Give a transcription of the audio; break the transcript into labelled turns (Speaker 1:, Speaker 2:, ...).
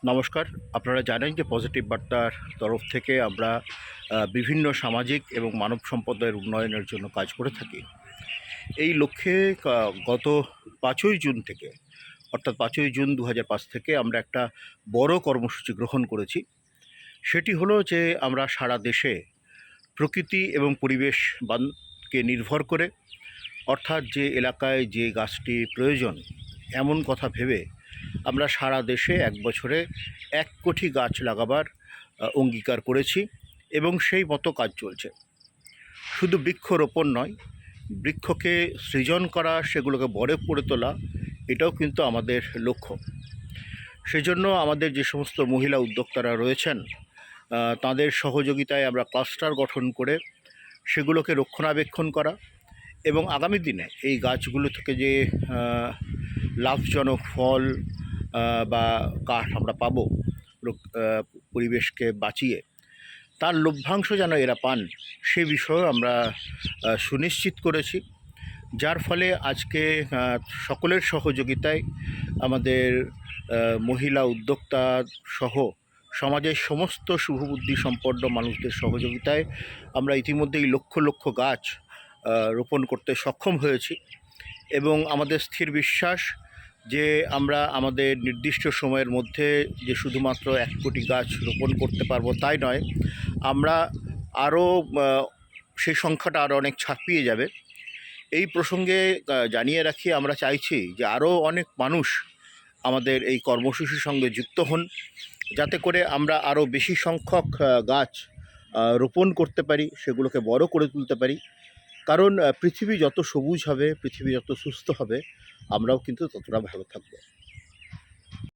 Speaker 1: নমস্কার। আপনারা জানেন যে পজিটিভ বার্তার তরফ থেকে আমরা বিভিন্ন সামাজিক এবং মানব সম্পদের উন্নয়নের জন্য কাজ করে থাকি। এই লক্ষ্যে গত ৫ই জুন থেকে, অর্থাৎ ৫ই জুন ২০০৫ থেকে আমরা একটা বড় কর্মসূচি গ্রহণ করেছি। সেটি হলো যে আমরা সারা দেশে প্রকৃতি এবং পরিবেশ বানকে নির্ভর করে, অর্থাৎ যে এলাকায় যে গাছটি প্রয়োজন এমন কথা ভেবে আমরা সারা দেশে এক বছরে ১ কোটি গাছ লাগাবার অঙ্গীকার করেছি এবং সেই মতো কাজ চলছে। শুধু বৃক্ষরোপণ নয়, বৃক্ষকে সৃজন করা, সেগুলোকে বড় করে তোলা, এটাও কিন্তু আমাদের লক্ষ্য। সেজন্য আমাদের যে সমস্ত মহিলা উদ্যোক্তারা রয়েছেন, তাদের সহযোগিতায় আমরা ক্লাস্টার গঠন করে সেগুলোকে রক্ষণাবেক্ষণ করা এবং আগামী দিনে এই গাছগুলো থেকে যে লাভজনক ফল বা কাঠ আমরা পাবো পরিবেশকে বাঁচিয়ে, তার লভ্যাংশ যেন এরা পান সে বিষয়েও আমরা সুনিশ্চিত করেছি। যার ফলে আজকে সকলের সহযোগিতায়, আমাদের মহিলা উদ্যোক্তা সহ সমাজের সমস্ত শুভবুদ্ধি সম্পন্ন মানুষদের সহযোগিতায় আমরা ইতিমধ্যেই লক্ষ লক্ষ গাছ রোপণ করতে সক্ষম হয়েছি এবং আমাদের স্থির বিশ্বাস যে আমরা আমাদের নির্দিষ্ট সময়ের মধ্যে যে শুধুমাত্র ১ কোটি গাছ রোপণ করতে পারবো তাই নয়, আমরা আরও সেই সংখ্যাটা আরও অনেক ছাপিয়ে যাবে। এই প্রসঙ্গে জানিয়ে রাখি, আমরা চাইছি যে আরও অনেক মানুষ আমাদের এই কর্মসূচির সঙ্গে যুক্ত হন, যাতে করে আমরা আরও বেশি সংখ্যক গাছ রোপণ করতে পারি, সেগুলোকে বড় করে তুলতে পারি। কারণ পৃথিবী যত সবুজ হবে, পৃথিবী যত সুস্থ হবে, আমরাও কিন্তু ততটা ভালো থাকব।